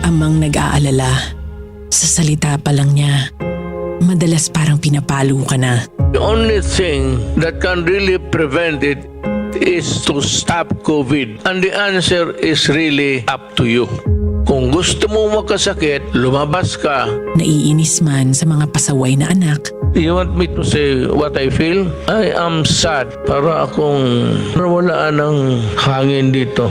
amang nag-aalala. Sa salita pa lang niya, madalas parang pinapalo ka na. The only thing that can really prevent it is to stop COVID. And the answer is really up to you. Kung gusto mo makasakit, lumabas ka. Naiinis man sa mga pasaway na anak, You want me to say what I feel? I am sad. Para akong nawalaan ng hangin dito.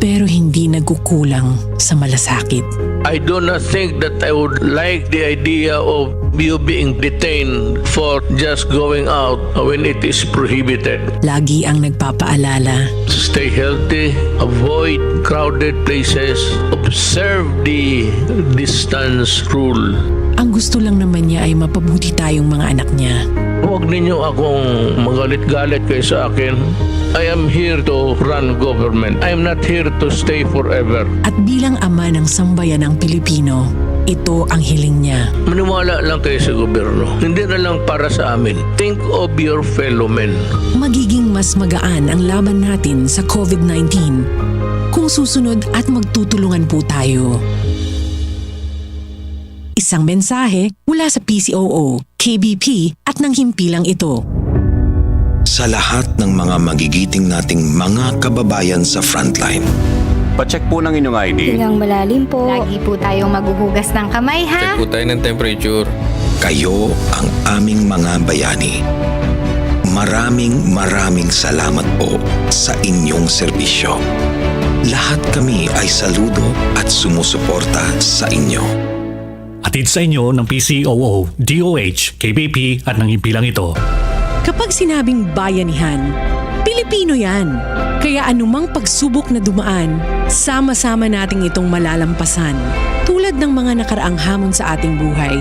pero hindi nagkukulang sa malasakit. I do not think that I would like the idea of you being detained for just going out when it is prohibited. Lagi ang nagpapaalala, Stay healthy, avoid crowded places, observe the distance rule. ang gusto lang naman niya ay mapabuti tayong mga anak niya. Huwag ninyo akong magalit-galit kayo sa akin. I am here to run government. I am not here to stay forever. At bilang ama ng sambayan ng Pilipino, ito ang hiling niya. Maniwala lang kayo sa gobyerno. Hindi na lang para sa amin. Think of your fellow men. Magiging mas magaan ang laban natin sa COVID-19 kung susunod at magtutulungan po tayo. Isang mensahe mula sa PCOO, KBP at ng himpilang ito. Sa lahat ng mga magigiting nating mga kababayan sa frontline. Pacheck po ng inyong ID. Hingang malalim po. Lagi po tayong maghuhugas ng kamay, ha? Check po tayo ng temperature. Kayo ang aming mga bayani. Maraming salamat po sa inyong serbisyo. Lahat kami ay saludo at sumusuporta sa inyo. Atid sa inyo ng PCOO, DOH, KBP at ng himpilang ito. Kapag sinabing bayanihan, Pilipino yan. Kaya anumang pagsubok na dumaan, sama-sama nating itong malalampasan. Tulad ng mga nakaraang hamon sa ating buhay,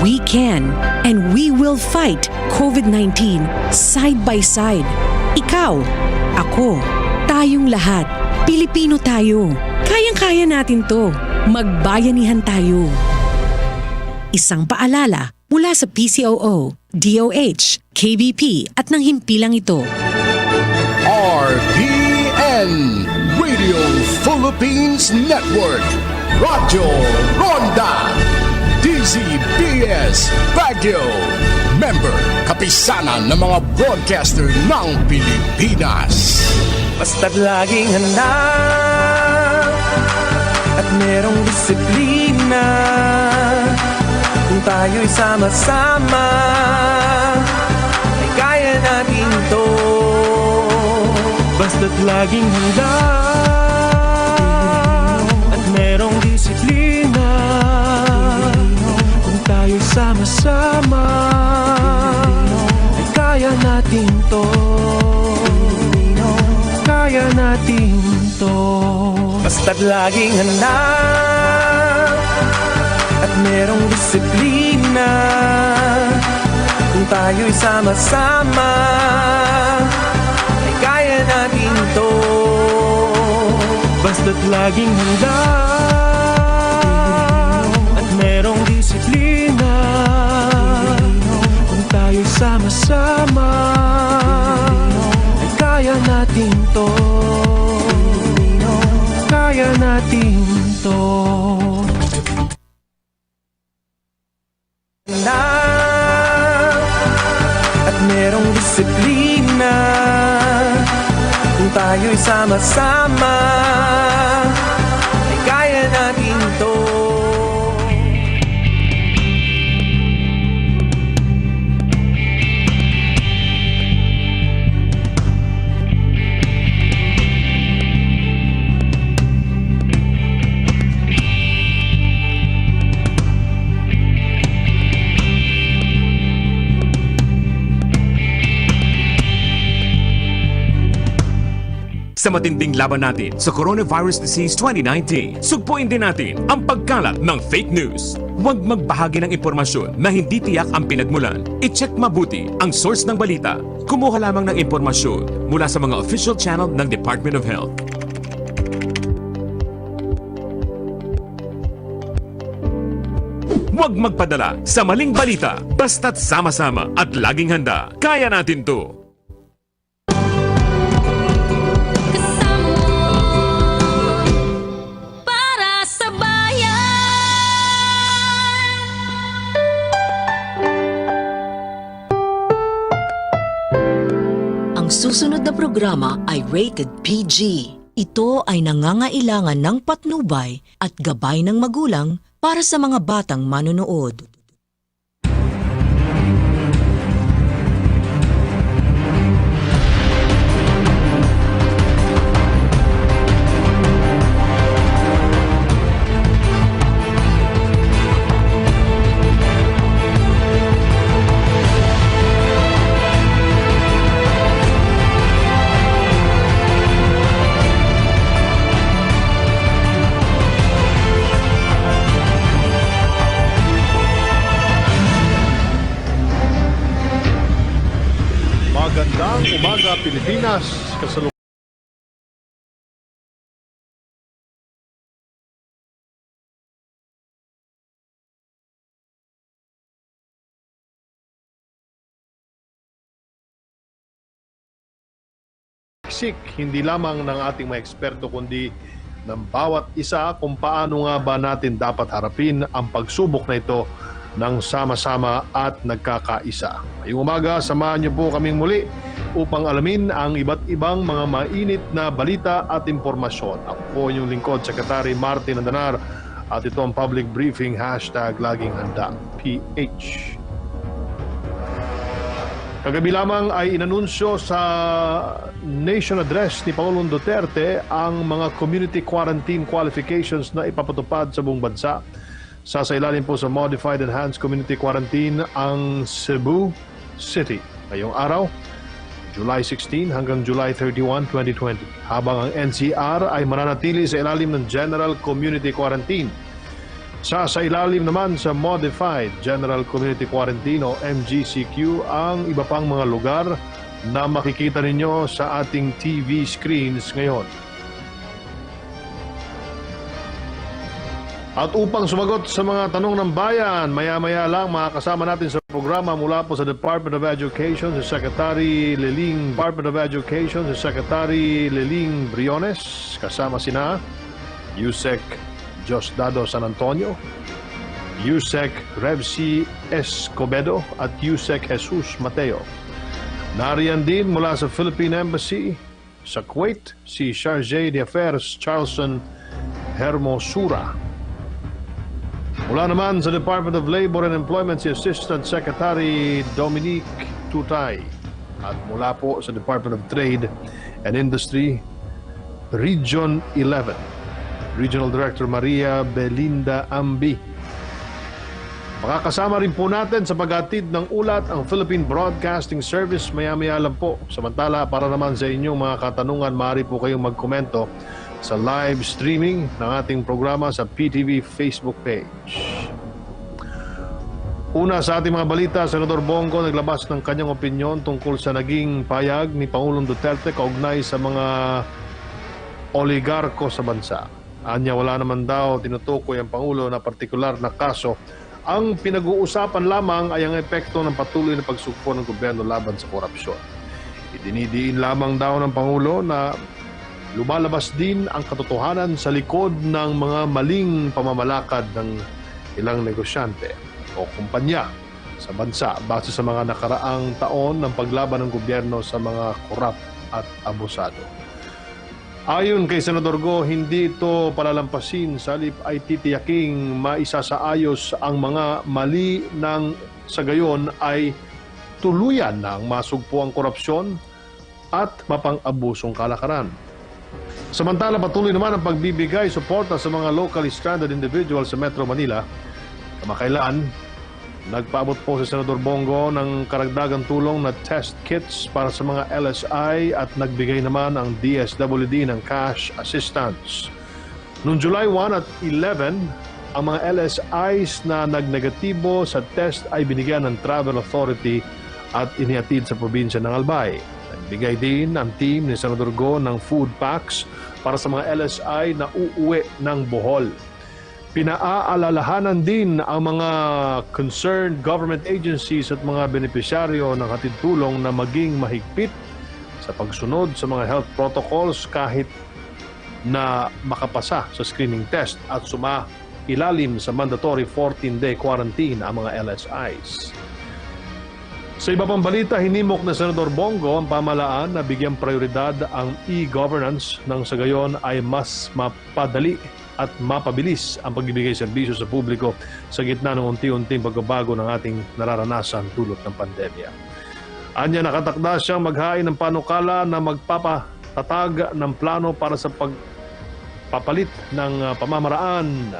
we can and we will fight COVID-19 side by side. Ikaw, ako, tayong lahat, Pilipino tayo. Kayang-kaya natin to. Magbayanihan tayo. Isang paalala mula sa PCOO, DOH, KBP at ng himpilang ito. RPN Radio Philippines Network Radyo Ronda DZBS Baguio Member Kapisanan ng mga broadcaster ng Pilipinas. Basta't laging handa at merong disiplina. Kung tayo'y sama-sama, ay kaya natin to. Basta't laging handa at merong disiplina. Kung tayo'y sama-sama, ay kaya natin to. Kaya natin to. Basta't laging handa at merong disiplina. Kung tayo'y sama-sama, ay kaya natin to. Basta't laging handa at merong disiplina. Kung tayo'y sama-sama, ay kaya natin to. Kaya natin to. At merong disiplina. Kung tayo'y sama-sama, ay kaya natin to. Sa matinding laban natin sa Coronavirus Disease 2019, sugpuin din natin ang pagkalat ng fake news. Huwag magbahagi ng impormasyon na hindi tiyak ang pinagmulan. I-check mabuti ang source ng balita. Kumuha lamang ng impormasyon mula sa mga official channel ng Department of Health. Huwag magpadala sa maling balita. Basta't sama-sama at laging handa. Kaya natin to. Para sa bayan. programa ay rated PG. Ito ay nangangailangan ng patnubay at gabay ng magulang para sa mga batang manonood. Magandang umaga Pilipinas, kasalukuyang hindi lamang ng ating mga eksperto kundi ng bawat isa kung paano nga ba natin dapat harapin ang pagsubok na ito ng sama-sama at nagkakaisa. Ngayong umaga, samahan niyo po kaming muli upang alamin ang iba't ibang mga mainit na balita at impormasyon. Ako po yung lingkod, Secretary Martin Andanar, at ito ang public briefing, #laging handa, PH. Kagabi lamang ay inanunsyo sa Nation Address ni Pangulong Duterte ang mga community quarantine qualifications na ipapatupad sa buong bansa. Sasailalim po sa Modified Enhanced Community Quarantine ang Cebu City ngayong araw, July 16 hanggang July 31, 2020. Habang ang NCR ay mananatili sa ilalim ng General Community Quarantine. Sasailalim naman sa Modified General Community Quarantine o MGCQ ang iba pang mga lugar na makikita ninyo sa ating TV screens ngayon. At upang sumagot sa mga tanong ng bayan, maya-maya lang makakasama natin sa programa mula po sa Department of Education, si Secretary Leling Briones, kasama sina Yusek Diosdado San Antonio, Yusek Revsi Escobedo at Yusek Jesus Mateo. Nariyan din mula sa Philippine Embassy sa Kuwait, si Chargé d'Affaires Charleston Hermosura. Mula naman sa Department of Labor and Employment, si Assistant Secretary Dominique Tutay. At mula po sa Department of Trade and Industry, Region 11, Regional Director Maria Belinda Ambi. Makakasama rin po natin sa paghatid ng ulat ang Philippine Broadcasting Service maya-maya lang po. Samantala, para naman sa inyong mga katanungan, maaari po kayong magkomento sa live streaming ng ating programa sa PTV Facebook page. Una sa ating mga balita, Senador Bongo naglabas ng kanyang opinyon tungkol sa naging payag ni Pangulong Duterte kaugnay sa mga oligarko sa bansa. Anya, wala naman daw tinutukoy ang Pangulo na partikular na kaso. Ang pinag-uusapan lamang ay ang epekto ng patuloy na pagsugpo ng gobyerno laban sa korupsyon. Idinidiin lamang daw ng Pangulo na lumalabas din ang katotohanan sa likod ng mga maling pamamalakad ng ilang negosyante o kumpanya sa bansa base sa mga nakaraang taon ng paglaban ng gobyerno sa mga korap at abusado. Ayon kay Senador Go, hindi ito palalampasin, sa halip ay titiyaking maisasaayos ang mga mali ng sa gayon ay tuluyan ng masugpo ang korupsyon at mapang-abusong kalakaran. Samantala, patuloy naman ang pagbibigay suporta sa mga locally stranded individuals sa Metro Manila. Kamakailan, nagpaabot po si Senador Bongo ng karagdagang tulong na test kits para sa mga LSI at nagbigay naman ang DSWD ng cash assistance. Noong July 1 at 11, ang mga LSIs na nagnegatibo sa test ay binigyan ng Travel Authority at inihatid sa probinsya ng Albay. Nagbigay din ang team ni Senador Go ng food packs para sa mga LSI na uuwi ng Bohol. Pinaaalalahanan din ang mga concerned government agencies at mga benepisyaryo ng hatid tulong na maging mahigpit sa pagsunod sa mga health protocols kahit na makapasa sa screening test at sumailalim sa mandatory 14-day quarantine ang mga LSIs. Sa iba pang balita, hinimok na Senador Bongo ang pamahalaan na bigyang prioridad ang e-governance nang sa gayon ay mas mapadali at mapabilis ang pagbibigay serbisyo sa publiko sa gitna ng unti-unting pagbabago ng ating nararanasan dulot ng pandemya. Anya nakatakda siyang maghain ng panukala na magpapatatag ng plano para sa pagpapalit ng pamamaraan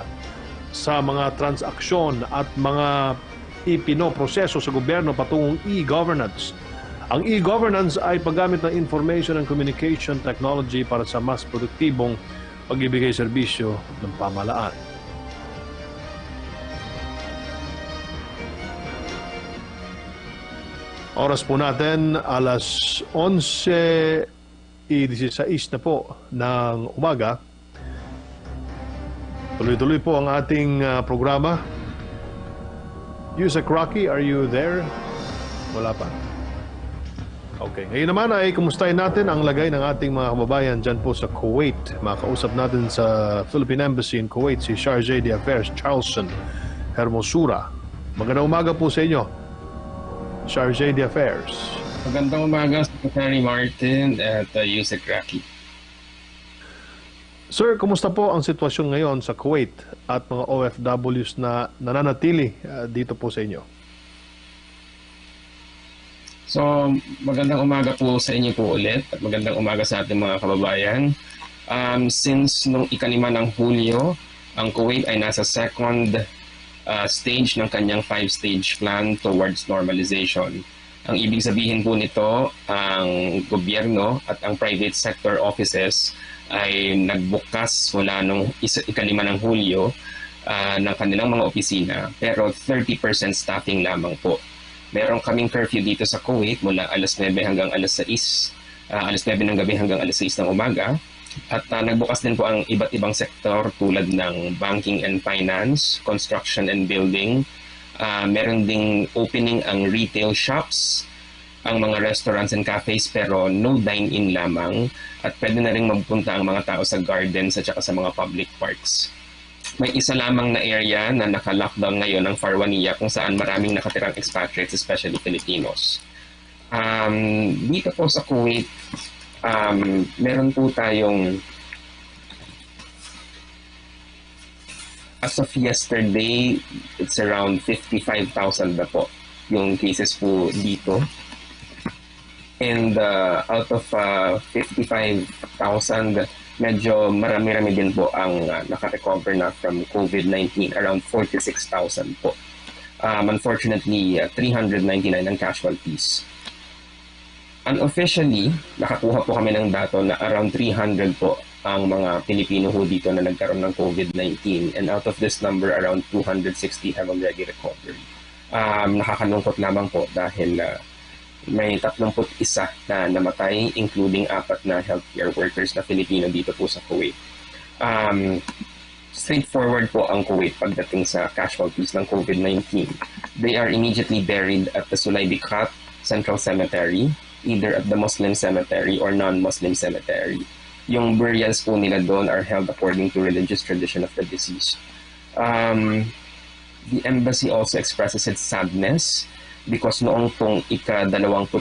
sa mga transaksyon at mga ipinoproseso sa gobyerno patungong e-governance. Ang e-governance ay paggamit ng information and communication technology para sa mas produktibong pagbibigay serbisyo ng pamahalaan. Oras po natin, alas 11:16 na po ng umaga. Tuloy-tuloy po ang ating programa. Yusek Rocky, are you there? Wala pa. Okay. Ngayon naman ay kumustahin natin ang lagay ng ating mga kababayan dyan po sa Kuwait. Makausap natin sa Philippine Embassy in Kuwait si Charge d'Affaires Charleston Hermosura. Magandang umaga po sa inyo, Charge d'Affaires. Magandang umaga, Secretary Martin at Yusek Rocky. Sir, kumusta po ang sitwasyon ngayon sa Kuwait at mga OFWs na nananatili dito po sa inyo? So, magandang umaga po sa inyo po ulit at magandang umaga sa ating mga kababayan. Since nung ika-5 ng Hulyo, ang Kuwait ay nasa second stage ng kanyang 5-stage plan towards normalization. Ang ibig sabihin po nito, ang gobyerno at ang private sector offices ay nagbukas mula nung ika-5 ng Hulyo ng kanilang mga opisina, pero 30% staffing lamang po. Meron kaming curfew dito sa Kuwait mula alas 9 hanggang alas 6, alas 9 ng gabi hanggang alas 6 ng umaga. At nagbukas din po ang iba't ibang sektor tulad ng banking and finance, construction and building. Meron ding opening ang retail shops, ang mga restaurants and cafes, pero no dine-in lamang. At pwede na rin magpunta ang mga tao sa gardens at saka sa mga public parks. May isa lamang na area na naka-lockdown ngayon ng Farwania kung saan maraming nakatirang expatriates, especially Filipinos. Dito po sa Kuwait, meron po tayong as of yesterday, it's around 55,000 na po yung cases po dito. And out of 55,000, medyo marami-rami din po ang nakarecover na from COVID-19, around 46,000 po. Unfortunately, 399 ang casualties. Unofficially, nakakuha po kami ng dato na around 300 po ang mga Pilipino ho dito na nagkaroon ng COVID-19. And out of this number, around 260 have already recovered. Nakakalungkot lamang po dahil may 31 na namatay, including 4 na healthcare workers na Filipino dito po sa Kuwait. Straightforward po ang Kuwait pagdating sa casualties ng COVID-19. They are immediately buried at the Sulaybikat Central Cemetery, either at the Muslim cemetery or non-Muslim cemetery. Yung burials po nila doon are held according to religious tradition of the deceased. The embassy also expresses its sadness because noong pong ika-29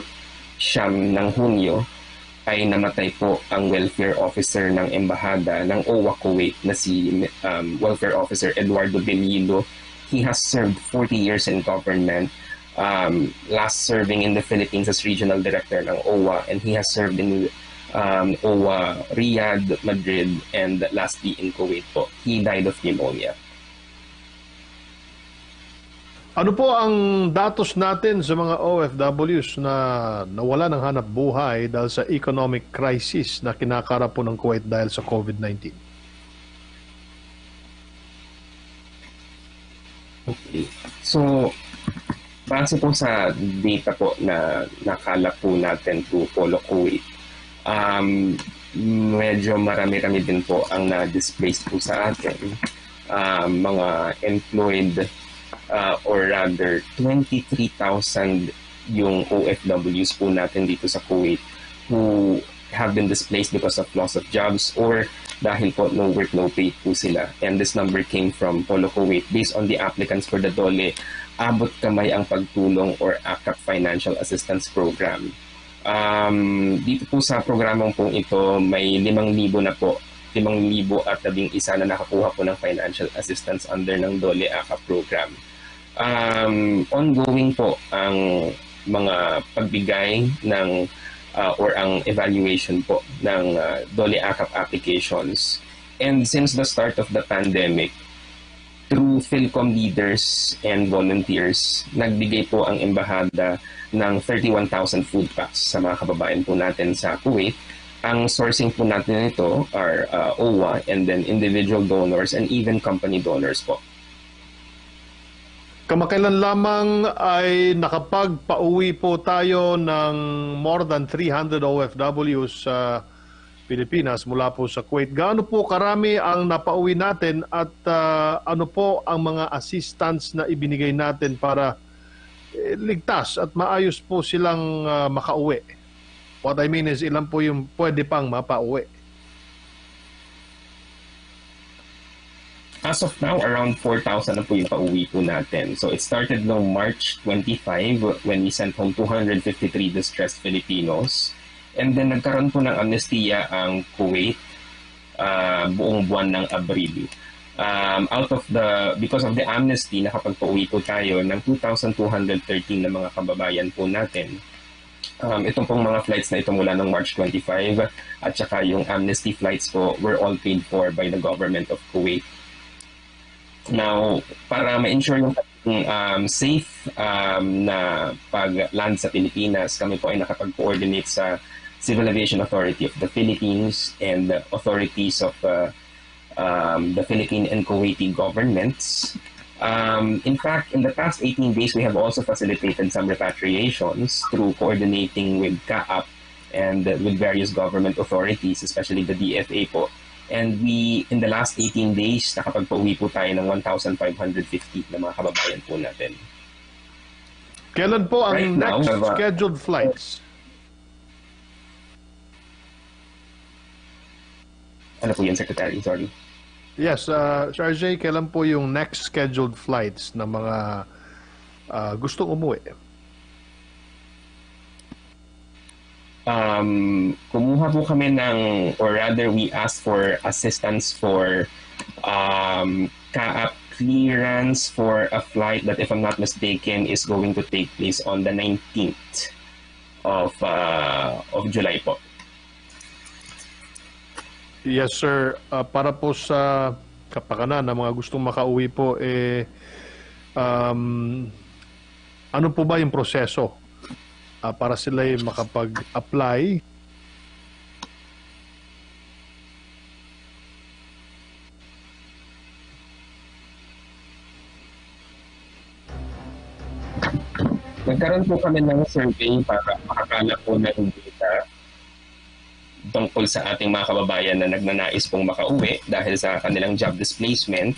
ng Hunyo ay namatay po ang welfare officer ng embahada ng OWA Kuwait na si welfare officer Eduardo Belilo. He has served 40 years in government, last serving in the Philippines as regional director ng OWA, and he has served in OWA Riyadh, Madrid, and lastly in Kuwait po. He died of pneumonia. Ano po ang datos natin sa mga OFWs na nawala ng hanap buhay dahil sa economic crisis na kinakarap po ng Kuwait dahil sa COVID-19? Okay. So, base po sa data po na nakalap po natin through Polo Kuwait, medyo marami-rami din po ang na-displaced po sa atin. Mga employed or rather 23,000 yung OFWs po natin dito sa Kuwait who have been displaced because of loss of jobs or dahil po no work, no pay po sila. And this number came from Polo Kuwait. Based on the applicants for the DOLE, abot kamay ang pagtulong or AKAP Financial Assistance Program. Dito po sa programang pong ito, may 5,000 na po, 5,011 na nakakuha po ng financial assistance under ng DOLE AKAP program. Ongoing po ang mga pagbigay ng or ang evaluation po ng DOLE AKAP applications. And since the start of the pandemic, through PhilCom leaders and volunteers, nagbigay po ang embahada ng 31,000 food packs sa mga kababayan po natin sa Kuwait. Ang sourcing po natin nito are OWA and then individual donors and even company donors po. Kamakailan lamang ay nakapagpauwi po tayo ng more than 300 OFWs sa Pilipinas mula po sa Kuwait. Gaano po karami ang napauwi natin at ano po ang mga assistance na ibinigay natin para ligtas at maayos po silang makauwi? What I mean is, ilan po yung pwede pang mapauwi? As of now, around 4,000 na po yung pauwi po natin. So it started noong March 25 when we sent home 253 distressed Filipinos. And then nagkaroon po ng amnestiya ang Kuwait buong buwan ng Abril. Because of the amnesty, nakapagpauwi po tayo ng 2,213 na mga kababayan po natin. Itong pong mga flights na ito mula ng March 25 at saka yung amnesty flights po were all paid for by the government of Kuwait. Now, para ma-ensure yung safe na pag-land sa Pilipinas, kami po ay nakapag-coordinate sa Civil Aviation Authority of the Philippines and the authorities of the Philippine and Kuwaiti governments. In fact, in the past 18 days, we have also facilitated some repatriations through coordinating with CAAP and with various government authorities, especially the DFA po. And we, in the last 18 days, nakapagpauwi po tayo ng 1,550 na mga kababayan po natin. Kailan po ang Right now, next scheduled flights? Ano po yan, Secretary? Sorry. Yes, Sir RJ, kailan po yung next scheduled flights ng mga gustong umuwi? Kumuha po kami ng, or rather we asked for assistance for CAAP clearance for a flight that, if I'm not mistaken, is going to take place on the 19th of July po. Yes, sir. Para po sa kapakanan ng mga gustong makauwi po, ano po ba yung proseso para sila makapag-apply? Nagkaroon po kami ng survey para makakala po ng data tungkol sa ating mga kababayan na nagnanais pong makauwi dahil sa kanilang job displacement.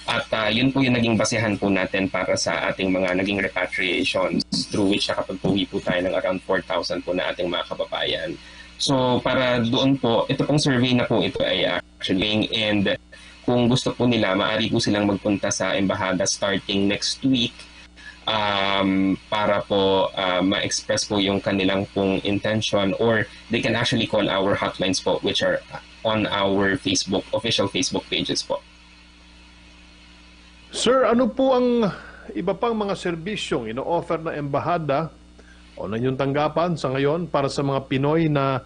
At yun po yung naging basehan po natin para sa ating mga naging repatriations through which nakapagpuwi po tayo ng around 4,000 po na ating mga kababayan. So para doon po, ito pong survey na po ito ay actually, and kung gusto po nila, maaari po silang magpunta sa embahada starting next week para po ma-express po yung kanilang pong intention, or they can actually call our hotlines po which are on our Facebook, official Facebook pages po. Sir, ano po ang iba pang mga serbisyong ino-offer na embahada o na inyong tanggapan sa ngayon para sa mga Pinoy na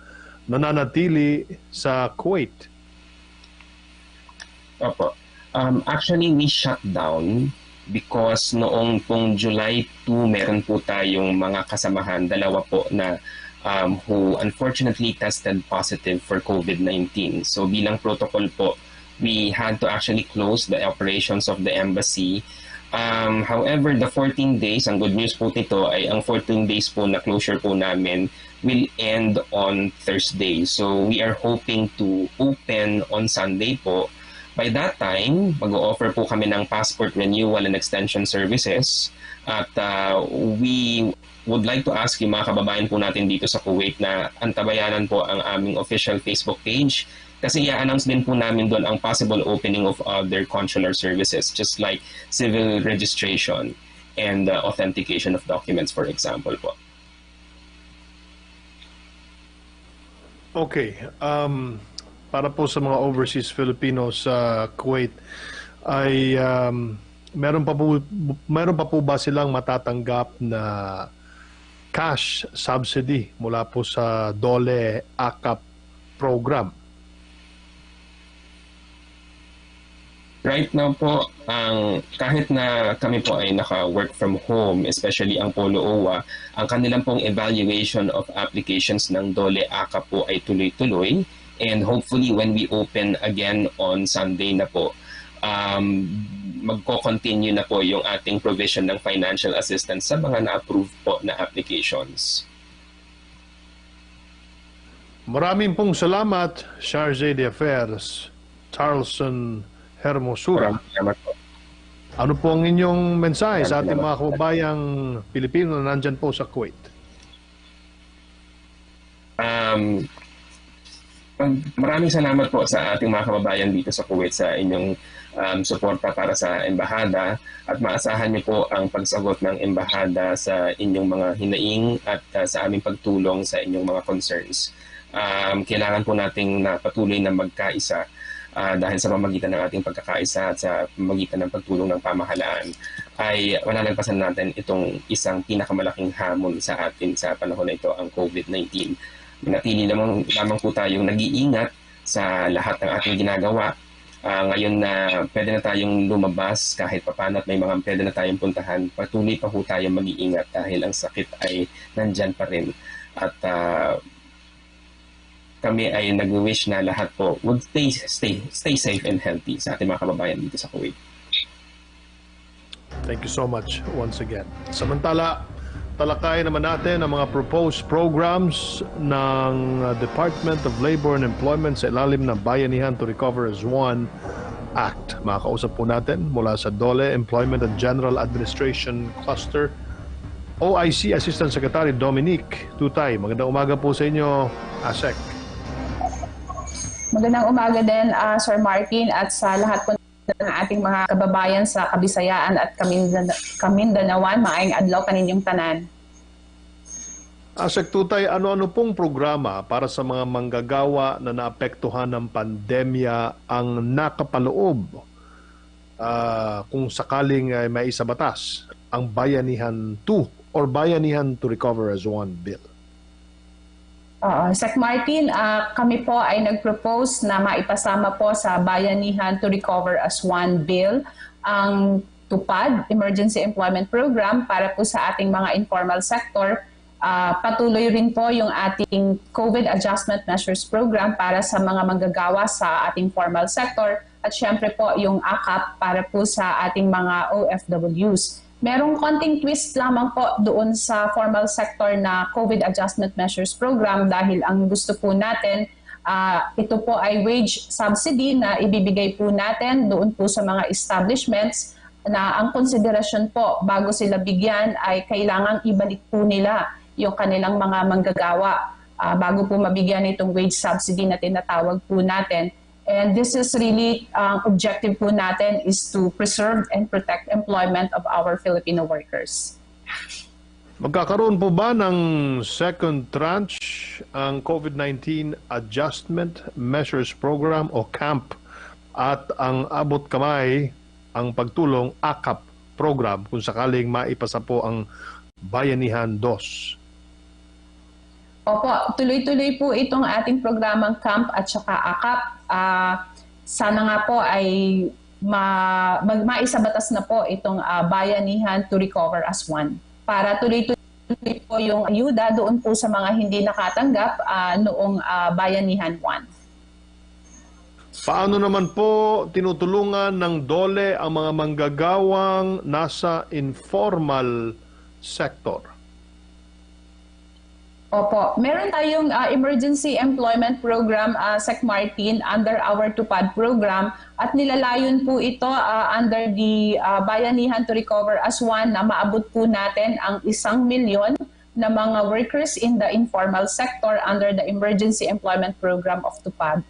nananatili sa Kuwait? Opo. Actually, we shut down because noong pong July 2, meron po tayong mga kasamahan, dalawa po na who unfortunately tested positive for COVID-19. So bilang protocol po, we had to actually close the operations of the embassy. However, the 14 days, ang good news po nito ay ang 14 days po na closure po namin will end on Thursday. So we are hoping to open on Sunday po. By that time, mag-o-offer po kami ng passport renewal and extension services. At we would like to ask yung mga kababayan po natin dito sa Kuwait na antabayanan po ang aming official Facebook page kasi i-announce din po namin doon ang possible opening of other consular services just like civil registration and authentication of documents, for example po. Okay. Para po sa mga overseas Filipinos sa Kuwait ay meron pa po ba silang matatanggap na cash subsidy mula po sa DOLE AKAP program? Right now po, kahit na kami po ay naka-work from home, especially ang Polo OWA, ang kanilang pong evaluation of applications ng DOLE AKAP po ay tuloy-tuloy. And hopefully when we open again on Sunday na po, magko-continue na po yung ating provision ng financial assistance sa mga na-approve po na applications. Maraming pong salamat, Charge d'Affaires Charleston Hermosura. Ano po ang inyong mensahe sa ating mga kababayang Pilipino na nandyan po sa Kuwait? Maraming salamat po sa ating mga kababayan dito sa Kuwait sa inyong suporta para sa embahada at maasahan niyo po ang pagsagot ng embahada sa inyong mga hinaing at sa aming pagtulong sa inyong mga concerns. Kailangan po nating na patuloy na magkaisa dahil sa pamamagitan ng ating pagkakaisa at sa pamamagitan ng pagtulong ng pamahalaan ay manalagpasan natin itong isang pinakamalaking hamon sa atin sa panahon na ito, ang COVID-19. Manatili lamang po tayong nag-iingat sa lahat ng ating ginagawa. Ngayon na pwede na tayong lumabas kahit papaano at may mga pwede na tayong puntahan, patuloy pa po tayong mag-iingat dahil ang sakit ay nandyan pa rin. At kami ay nag-wish na lahat po would stay safe and healthy sa ating mga kababayan dito sa Kuwait. Thank you so much once again. Samantala, talakayin naman natin ang mga proposed programs ng Department of Labor and Employment sa ilalim ng Bayanihan to Recover as One Act. Makakausap po natin mula sa DOLE Employment and General Administration Cluster, OIC Assistant Secretary Dominique Tutay. Magandang umaga po sa inyo, ASEC. Magandang umaga din, Sir Martin, at sa lahat po ng ating mga kababayan sa Kabisayaan at Kamindanawan. Maayong adlaw kaninyong tanan. ASEC Tutay, ano-ano pong programa para sa mga manggagawa na naapektuhan ng pandemya ang nakapaloob kung sakaling may isabatas ang Bayanihan 2 or Bayanihan to Recover as One Bill? Sec Martin, kami po ay nag-propose na maipasama po sa Bayanihan to Recover as One Bill ang TUPAD, Emergency Employment Program, para po sa ating mga informal sector. Patuloy rin po yung ating COVID Adjustment Measures Program para sa mga manggagawa sa ating formal sector at syempre po yung AKAP para po sa ating mga OFWs. Merong konting twist lamang po doon sa formal sector na COVID Adjustment Measures Program dahil ang gusto po natin, ito po ay wage subsidy na ibibigay po natin doon po sa mga establishments na ang konsiderasyon po bago sila bigyan ay kailangang ibalik po nila yung kanilang mga manggagawa bago po mabigyan itong wage subsidy na tinatawag po natin. And this is really, objective po natin is to preserve and protect employment of our Filipino workers. Magkakaroon po ba ng second tranche ang COVID-19 Adjustment Measures Program o CAMP at ang abot kamay ang pagtulong AKAP program kung sakaling maipasa po ang Bayanihan 2? Opo, tuloy-tuloy po itong ating programang CAMP at saka AKAP. Sana nga po ay maisabatas na po itong Bayanihan to Recover as One. Para tuloy-tuloy po yung ayuda doon po sa mga hindi nakatanggap noong Bayanihan 1. Paano naman po tinutulungan ng DOLE ang mga manggagawang nasa informal sector? Opo, meron tayong Emergency Employment Program, Sec Martin, under our TUPAD program at nilalayon po ito under the Bayanihan to Recover as One na maabot po natin ang 1 milyon na mga workers in the informal sector under the Emergency Employment Program of TUPAD.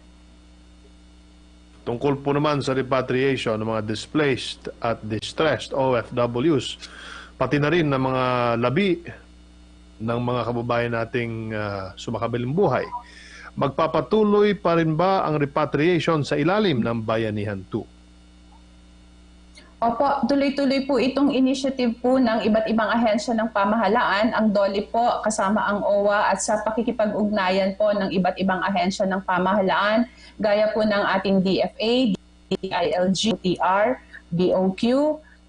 Tungkol po naman sa repatriation ng mga displaced at distressed OFWs, pati na rin ng mga labi ng mga kababayan nating sumakabiling buhay. Magpapatuloy pa rin ba ang repatriation sa ilalim ng Bayanihan 2? Opo, tuloy-tuloy po itong initiative po ng iba't ibang ahensya ng pamahalaan, ang DOLE po kasama ang OWA at sa pakikipag-ugnayan po ng iba't ibang ahensya ng pamahalaan gaya po ng ating DFA, DILG, TR, BOQ,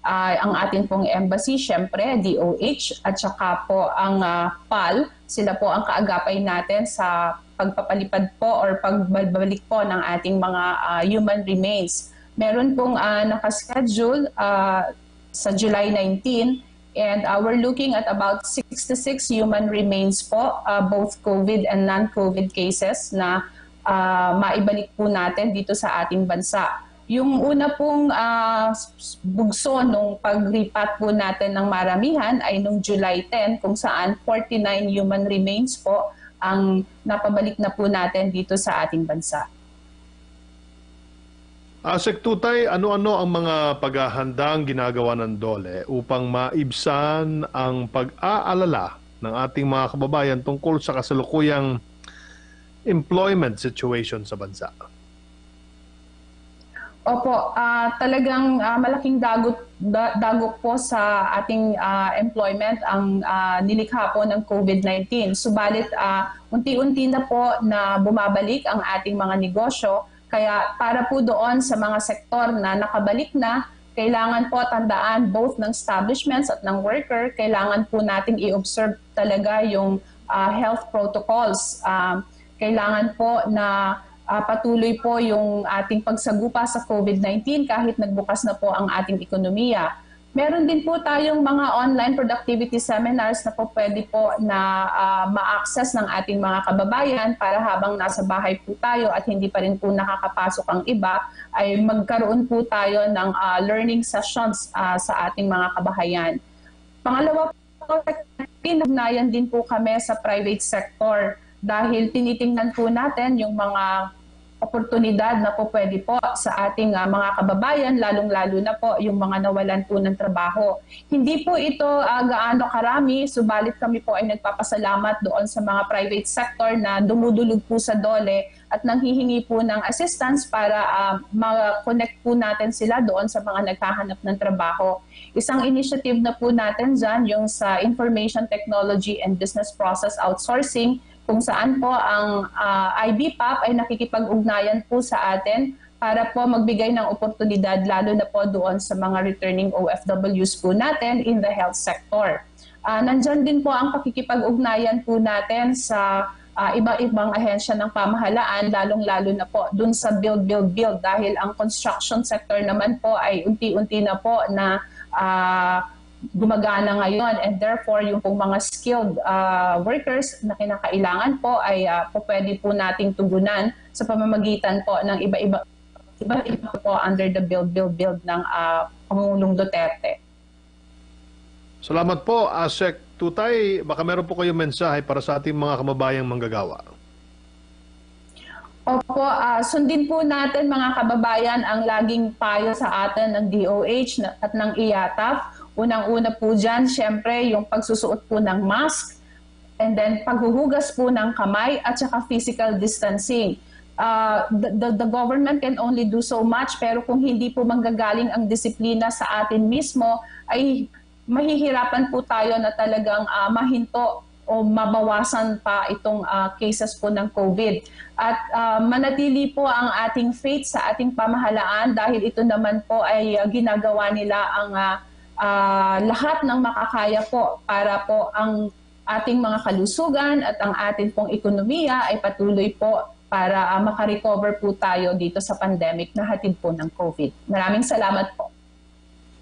ang ating pong embassy, syempre, DOH, at saka po ang PAL. Sila po ang kaagapay natin sa pagpapalipad po or pagbabalik po ng ating mga human remains. Meron pong nakaschedule sa July 19 and we're looking at about 66 human remains po, both COVID and non-COVID cases na maibalik po natin dito sa ating bansa. Yung una pong bugso nung pag-repat po natin ng maramihan ay nung July 10 kung saan 49 human remains po ang napabalik na po natin dito sa ating bansa. Sek Tutay, ano-ano ang mga paghahandang ginagawa ng DOLE upang maibsan ang pag-aalala ng ating mga kababayan tungkol sa kasalukuyang employment situation sa bansa? Opo, talagang malaking dagok po sa ating employment ang nilikha po ng COVID-19. Subalit unti-unti na po na bumabalik ang ating mga negosyo. Kaya para po doon sa mga sektor na nakabalik na, kailangan po tandaan both ng establishments at ng worker, kailangan po nating i-observe talaga yung health protocols. Kailangan po na patuloy po yung ating pagsagupa sa COVID-19 kahit nagbukas na po ang ating ekonomiya. Meron din po tayong mga online productivity seminars na po pwede po na ma-access ng ating mga kababayan para habang nasa bahay po tayo at hindi pa rin po nakakapasok ang iba, ay magkaroon po tayo ng learning sessions sa ating mga kabahayan. Pangalawa po, pinugnayan din po kami sa private sector dahil tinitingnan po natin yung mga oportunidad na po pwede po sa ating mga kababayan, lalong-lalo na po yung mga nawalan po ng trabaho. Hindi po ito gaano karami, subalit kami po ay nagpapasalamat doon sa mga private sector na dumudulog po sa DOLE at nanghihingi po ng assistance para ma-connect po natin sila doon sa mga naghahanap ng trabaho. Isang initiative na po natin dyan, yung sa Information Technology and Business Process Outsourcing, kung saan po ang IBPAP ay nakikipag-ugnayan po sa atin para po magbigay ng oportunidad lalo na po doon sa mga returning OFWs po natin in the health sector. Nandyan din po ang pakikipag-ugnayan po natin sa iba-ibang ahensya ng pamahalaan, lalong-lalo na po doon sa build dahil ang construction sector naman po ay unti-unti na po na gumagana ngayon and therefore yung pong mga skilled workers na kinakailangan po ay po pwede po nating tugunan sa pamamagitan po ng iba-iba po under the build ng Pangulong Duterte. Salamat po, Sek Tutay. Baka meron po kayong mensahe para sa ating mga kababayang manggagawa. Opo, sundin po natin mga kababayan ang laging payo sa atin ng DOH at ng IATF. Unang-una po dyan, syempre, yung pagsusuot po ng mask and then paghuhugas po ng kamay at saka physical distancing. The government can only do so much pero kung hindi po manggagaling ang disiplina sa atin mismo ay mahihirapan po tayo na talagang mahinto o mabawasan pa itong cases po ng COVID. At manatili po ang ating faith sa ating pamahalaan dahil ito naman po ay ginagawa nila ang lahat ng makakaya po para po ang ating mga kalusugan at ang ating pong ekonomiya ay patuloy po para makarecover po tayo dito sa pandemic na hatid po ng COVID. Maraming salamat po.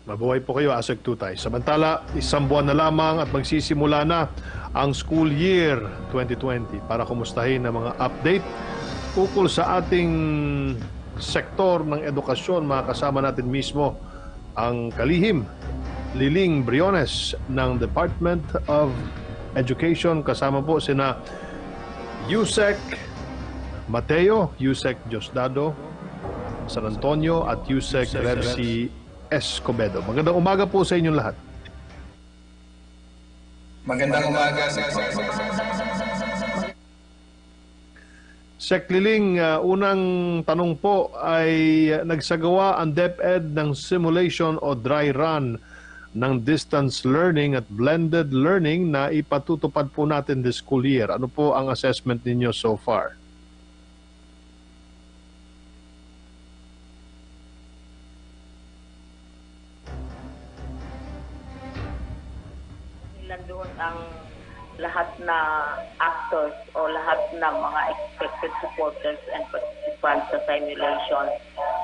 Mabuhay po kayo, Sek Tutay. Samantala, 1 buwan na lamang at magsisimula na ang school year 2020 para kumustahin ang mga update ukol sa ating sektor ng edukasyon. Makakasama natin mismo ang kalihim Liling Briones ng Department of Education. Kasama po sina Yusek Mateo, Yusek Diosdado San Antonio at Yusek Revsi Escobedo. Magandang umaga po sa inyong lahat. Magandang umaga. Sec Liling, unang tanong po ay nagsagawa ang DepEd ng simulation o dry run ng distance learning at blended learning na ipatutupad po natin this school year. Ano po ang assessment ninyo so far? Doon ang lahat na actors o lahat ng mga expected supporters and participants sa simulation.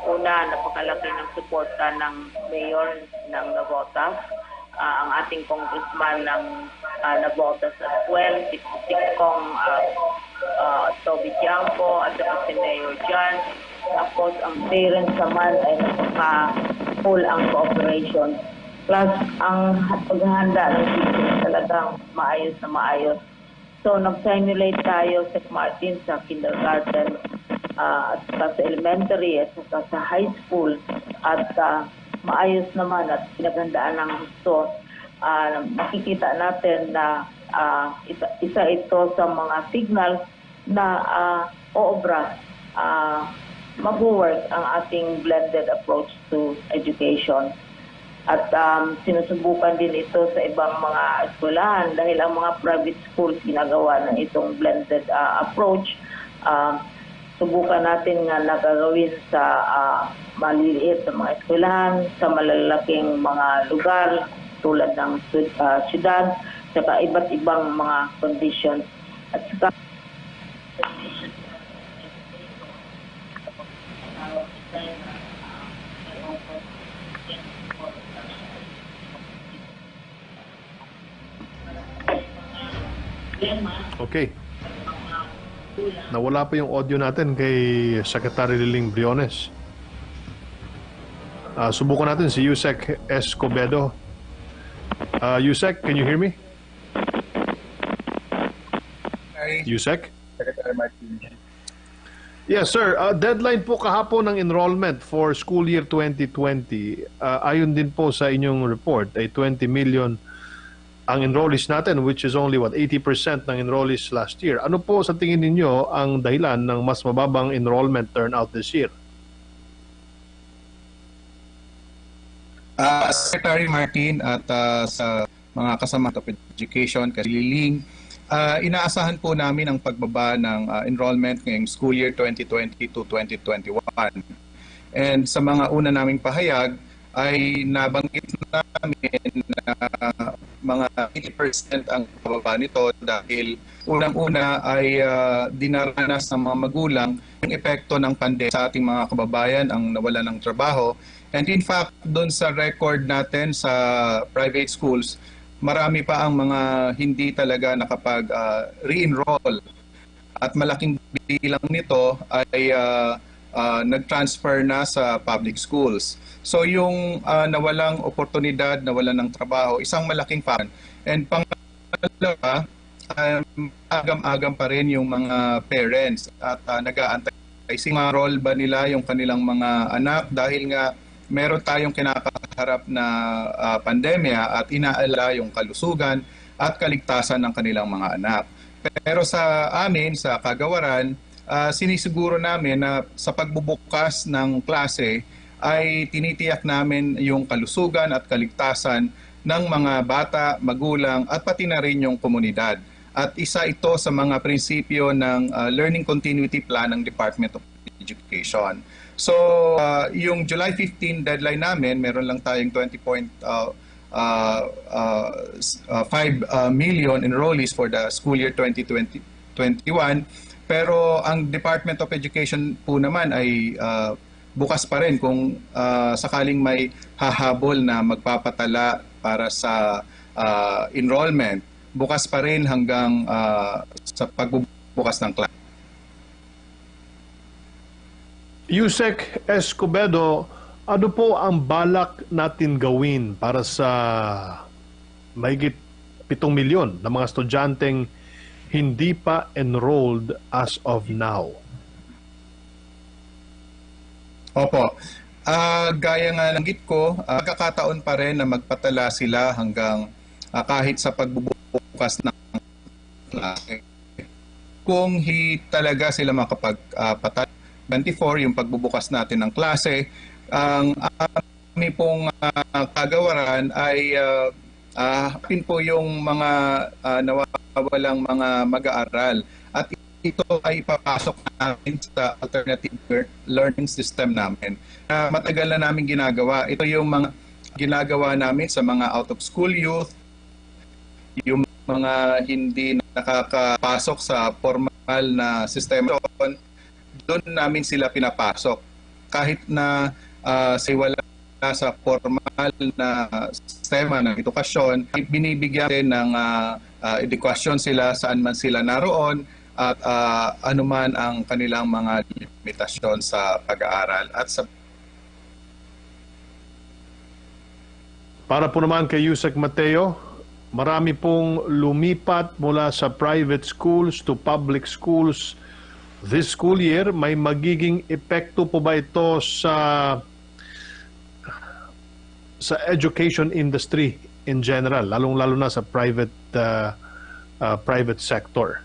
Una, napakalaki ng suporta ng mayor ng Navotas, ang ating congressman ng Navotas as well, si Kong Toby Tiangco at saka si Mayor John. Tapos ang parents naman ay napaka-full ang cooperation. Plus, ang paghahanda ng teachers talagang maayos na maayos. So, nag-simulate tayo sa Martin sa kindergarten, at sa elementary, at sa high school. At maayos naman at pinaghandaan ng gusto. Makikita natin na isa ito sa mga signals na oobra, mag-work ang ating blended approach to education. At sinusubukan din ito sa ibang mga eskwelahan dahil ang mga private schools ginagawa ng itong blended approach. Subukan natin nga nagagawin sa maliliit na mga eskwelahan, sa malalaking mga lugar tulad ng syudad, saka iba't ibang mga conditions. At saka Okay. Nawala pa yung audio natin kay Secretary Liling Briones. Subukan natin si Yusek Escobedo. Yusek, can you hear me? Yusek? Secretary Martin. Yes, sir. Deadline po kahapon ng enrollment for school year 2020. Ayon din po sa inyong report ay 20 million ang enrollees natin, which is only 80% ng enrollees last year. Ano po sa tingin ninyo ang dahilan ng mas mababang enrollment turnout this year? Secretary Martin at sa mga kasama of education, Liling, inaasahan po namin ang pagbaba ng enrollment ngayong school year 2020 to 2021. And sa mga una naming pahayag, ay nabanggit namin na mga 80% ang pababa nito dahil unang-una ay dinaranas ng mga magulang yung epekto ng pandemya sa ating mga kababayan ang nawala ng trabaho. And in fact, doon sa record natin sa private schools, marami pa ang mga hindi talaga nakapag-re-enroll. At malaking bilang nito ay nag-transfer na sa public schools. So yung nawalang oportunidad, nawalan ng trabaho, isang malaking fan. And pangalawa, agam-agam pa rin yung mga parents at nag-aantay. Role ba nila yung kanilang mga anak dahil nga meron tayong kinakaharap na pandemya at inaala yung kalusugan at kaligtasan ng kanilang mga anak. Pero sa amin, sa kagawaran, sinisiguro namin na sa pagbubukas ng klase ay tinitiyak namin yung kalusugan at kaligtasan ng mga bata, magulang at pati na rin yung komunidad. At isa ito sa mga prinsipyo ng Learning Continuity Plan ng Department of Education. So, yung July 15 deadline namin, meron lang tayong 20.5 million enrollees for the school year 2020-21. Pero ang Department of Education po naman ay bukas pa rin kung sakaling may hahabol na magpapatala para sa enrollment. Bukas pa rin hanggang sa pagbubukas ng klase. Yusek Escobedo, ano po ang balak natin gawin para sa mahigit milyon na mga estudyanteng hindi pa enrolled as of now. Opo. Gaya nga nanggit ko, magkakataon pa rin na magpatala sila hanggang kahit sa pagbubukas ng klase. Kung talaga sila makapagpatala 24, yung pagbubukas natin ng klase, ang aming pong kagawaran ay hapin po yung mga nawawalang mga mag-aaral. At ito ay ipapasok namin sa alternative learning system namin. Matagal na namin ginagawa. Ito yung mga ginagawa namin sa mga out-of-school youth, yung mga hindi nakakapasok sa formal na sistema. Doon namin sila pinapasok. Kahit na wala sa formal na sistema ng edukasyon, binibigyan din ng edukasyon sila saan man sila naroon at anuman ang kanilang mga limitasyon sa pag-aaral. At sa Para po naman kay Yusek Mateo, marami pong lumipat mula sa private schools to public schools this school year. May magiging epekto po ba ito sa education industry in general, lalong-lalo na sa private sector?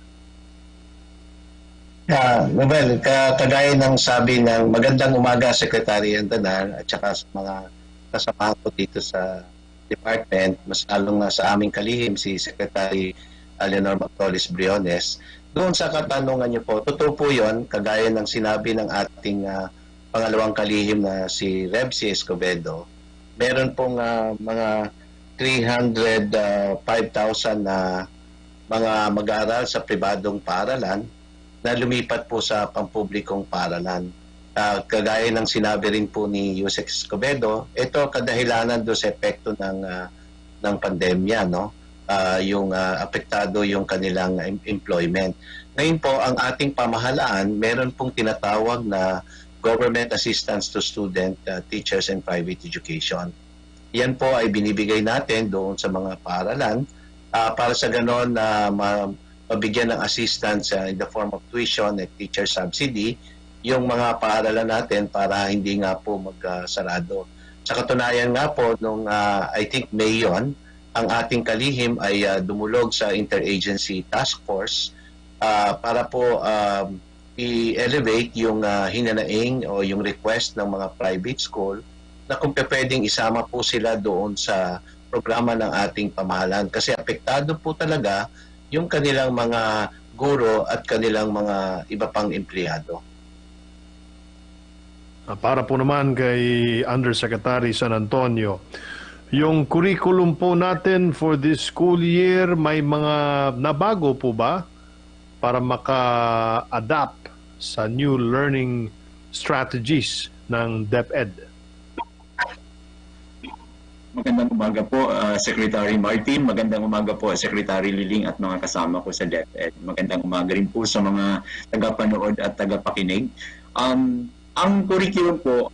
Well, kagaya ng sabi ng magandang umaga, Secretary Andanar, at saka sa mga kasama ko dito sa department, mas lalong na sa aming kalihim, si Secretary Leonor Mactolis Briones. Doon sa katanungan niyo po, totoo po yun, kagaya ng sinabi ng ating pangalawang kalihim na si Rebsi Escobedo, meron pong mga 305,000 na mga mag-aaral sa pribadong paaralan na lumipat po sa pampublikong paaralan. Kagaya ng sinabi rin po ni Yusek Escobedo, ito kadahilanan do sa epekto ng pandemya, no? Yung apektado yung kanilang employment. Ngayon po, ang ating pamahalaan, meron pong tinatawag na Government Assistance to Student, Teachers and Private Education. Yan po ay binibigay natin doon sa mga paaralan para sa ganon na mabigyan ng assistance in the form of tuition at teacher subsidy yung mga paaralan natin para hindi nga po magsarado. Sa katunayan nga po, nung I think May yun, ang ating kalihim ay dumulog sa Interagency Task Force para po i-elevate yung hinanaing o yung request ng mga private school na kung pwedeng isama po sila doon sa programa ng ating pamahalaan. Kasi apektado po talaga yung kanilang mga guro at kanilang mga iba pang empleyado. Para po naman kay Undersecretary San Antonio, yung curriculum po natin for this school year, may mga nabago po ba para maka-adapt sa new learning strategies ng DepEd? Magandang umaga po, Secretary Martin. Magandang umaga po, Secretary Liling at mga kasama ko sa DepEd. Magandang umaga rin po sa mga tagapanood at tagapakinig. Ang curriculum po,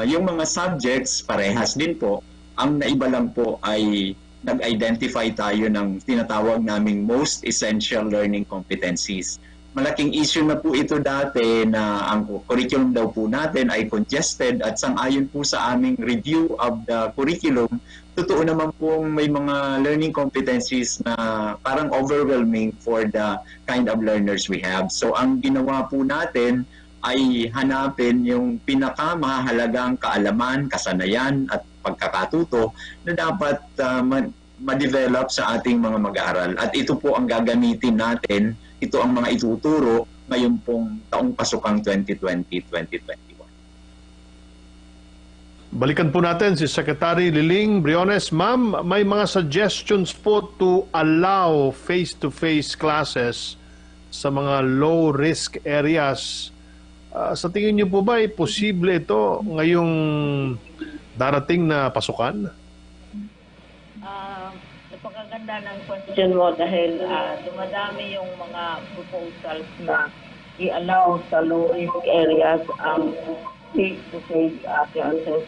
yung mga subjects, parehas din po. Ang naiba lang po ay nag-identify tayo ng tinatawag naming most essential learning competencies. Malaking issue na po ito dati na ang curriculum daw po natin ay congested at sang-ayon po sa aming review of the curriculum, totoo naman po may mga learning competencies na parang overwhelming for the kind of learners we have. So ang ginawa po natin ay hanapin yung pinakamahalagang kaalaman, kasanayan at pagkakatuto na dapat ma-develop sa ating mga mag-aaral. At ito po ang gagamitin natin. Ito ang mga ituturo ngayon pong taong pasukang 2020-2021. Balikan po natin si Secretary Liling Briones. Ma'am, may mga suggestions po to allow face-to-face classes sa mga low-risk areas. Sa tingin niyo po ba ay posible ito ngayong darating na pasukan? Napakaganda ng question mo dahil dumadami yung mga proposals na i-allow sa low-risk areas ang face-to-face classes.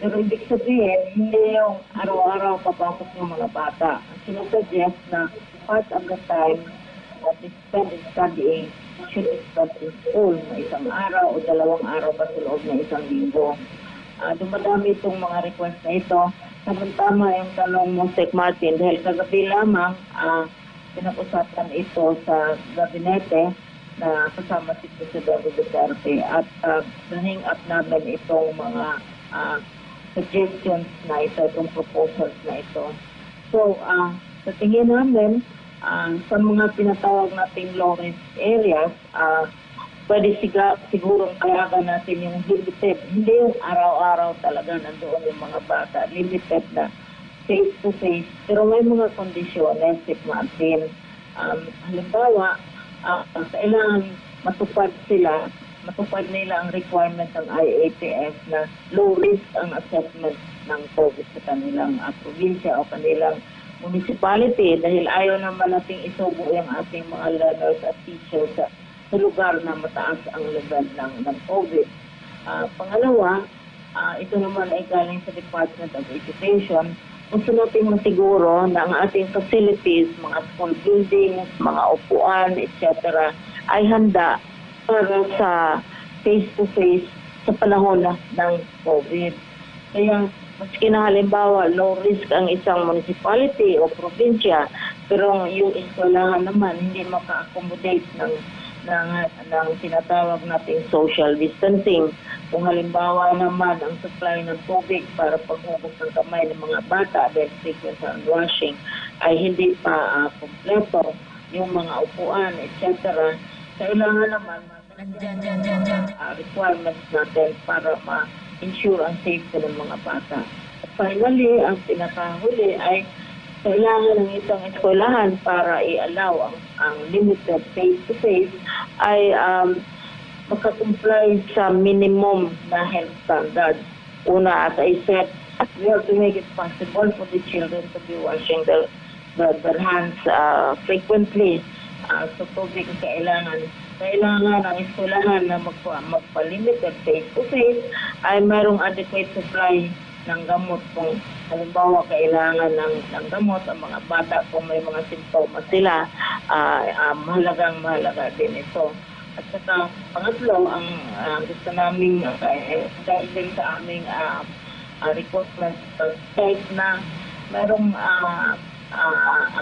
Pero ibig sabihin, hindi yung araw-araw papasok ng mga bata. Ang sinusuggest na part of the time that is spent in studying should be spent in school na isang araw o 2 araw pa sa loob ng isang linggo. Dumadami itong mga request na ito. Tama yung tanong mo, Sec Martin, dahil kagabi lamang pinag-usapan ito sa gabinete na kasama si Presidente Duterte at bring up namin itong mga suggestions na ito, itong proposals na ito. So, sa tingin namin, sa mga tinatawag nating low-risk areas, pwede sigurong kayagan natin yung limited. Hindi yung araw-araw talaga nandoon yung mga bata. Limited na face-to-face. Pero may mga kondisyones, si Martin. Halimbawa, kailangan matupad nila ang requirement ng IATF na low risk ang assessment ng COVID sa kanilang probinsya o kanilang municipality dahil ayaw naman nating isubo yung ating mga learners at teachers sa lugar na mataas ang level ng COVID. Pangalawa, ito naman ay galing sa Department of Education. Gusto natin masiguro na ang ating facilities, mga school buildings, mga upuan, etc. ay handa para sa face-to-face sa panahon ng COVID. Kaya, maski na halimbawa, low risk ang isang municipality o probinsya, pero yung eskwelahan naman hindi maka-accommodate ng tinatawag nating social distancing. Kung halimbawa naman ang supply ng tubig para paghugas ng kamay ng mga bata dahil frequent hand washing ay hindi pa kompleto, yung mga upuan, etc. Kailangan naman requirements natin para ma-ensure ang safety ng mga bata. At finally, ang pinakahuli ay kailangan ng isang eskwelahan para i-allow ang limited face-to-face ay makakomply sa minimum na health standards. Una, as I said, we have to make it possible for the children to be washing their hands frequently. So, tubig kailangan ang eskwelahan na magpa-limited face-to-face ay mayroong adequate supply ng gamot kung halimbawa kailangan ng gamot ang mga bata kung may mga simptomas sila, mahalaga din ito. At saka pangatlo, ang gusto namin dahil din sa aming recruitment site na mayroong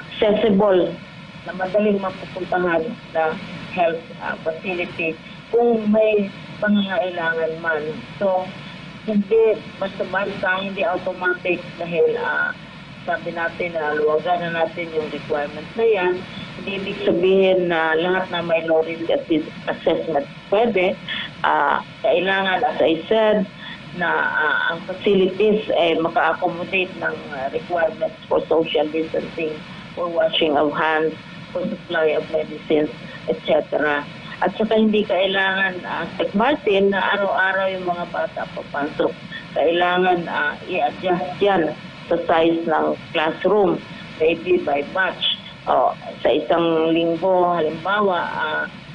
accessible na madaling mapupuntahan na health facility kung may pangangailangan man. So, hindi basta-basta, hindi automatic dahil sabi natin na luwagan na natin yung requirements na yan. Hindi ibig sabihin na lahat na may low risk assessment pwede. Kailangan, as I said, na ang facilities ay maka-accommodate ng requirements for social distancing, for washing of hands, for supply of medicines, etc. At saka hindi kailangan, Sec Martin, na araw-araw yung mga bata papasok. Kailangan i-adjust yan sa size ng classroom, maybe by batch. Sa isang linggo, halimbawa,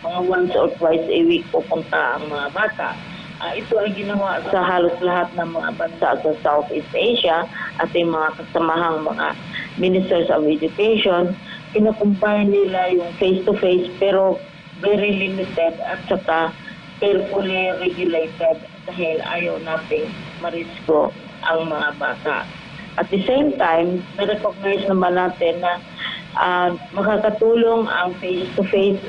mga once or twice a week pupunta ang mga bata. Ito ay ginawa sa halos lahat ng mga bansa sa Southeast Asia at yung mga kasamahang mga ministers of education. Kinakumbine nila yung face-to-face pero very limited at saka carefully regulated dahil ayaw nating marisko ang mga bata. At the same time, na-recognize naman natin na makakatulong ang face-to-face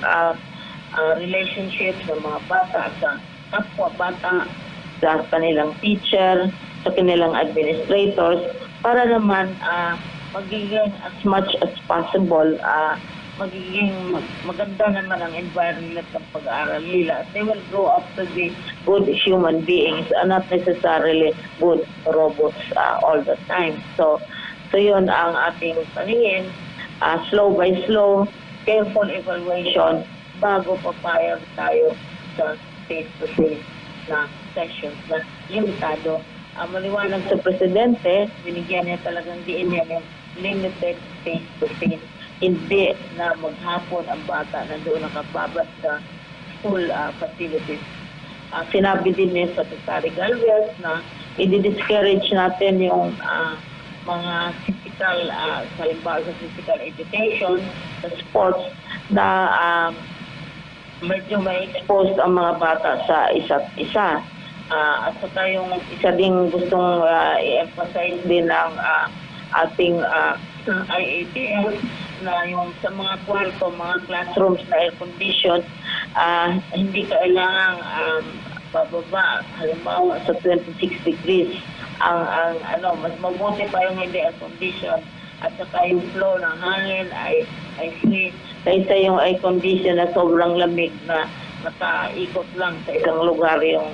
relationships ng mga bata sa kapwa bata, sa kanilang teacher, sa kanilang administrators, para naman magiging as much as possible magiging maganda naman ang environment ng pag-aaral nila. They will grow up to be good human beings and not necessarily good robots all the time. So yun ang ating paningin. Slow by slow, careful evaluation bago papayag tayo sa face-to-face na sessions na limitado. Maliwanag sa Presidente, binigyan niya talagang diin niya yung limited face-to-face. Hindi na maghapon ang bata na doon nakababat sa school facilities. sinabi din ni Secretary Galvez na i-discourage natin yung mga physical, halimbawa sa physical education, sa sports, na medyo may exposed ang mga bata sa isa't isa. At saka yung isa ding gustong i-emphasize din ng ating IATF na yung sa mga kwarto, mga classrooms na air condition, hindi kailangang bababa, halimbawa sa 26 degrees. Mas mabuti pa yung hindi air condition at saka yung flow ng hangin ay free kaysa yung air condition na sobrang lamig na nakaikot lang sa isang lugar yung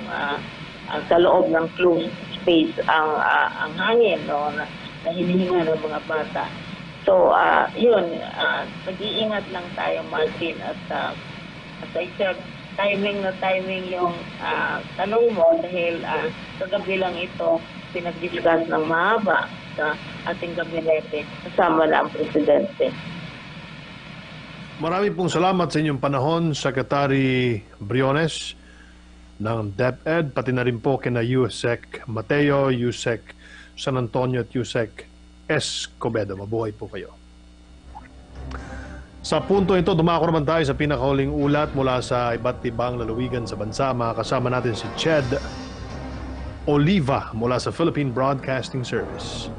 sa loob ng closed space ang hangin, no, na hinihinga ng mga bata. So, nag-iingat lang tayo, Martin, at as I said, timing yung tanong mo dahil kagabi lang ito pinag-discuss ng mahaba sa ating gabinete kasama na ang Presidente. Marami pong salamat sa inyong panahon, Secretary Briones ng DepEd, pati na rin po kina Yusek Mateo, Yusek San Antonio at Yusek Escobedo. Mabuhay po kayo. Sa punto ito, dumako naman tayo sa pinakahuling ulat mula sa iba't ibang lalawigan sa bansa. Makakasama natin si Ched Oliva mula sa Philippine Broadcasting Service.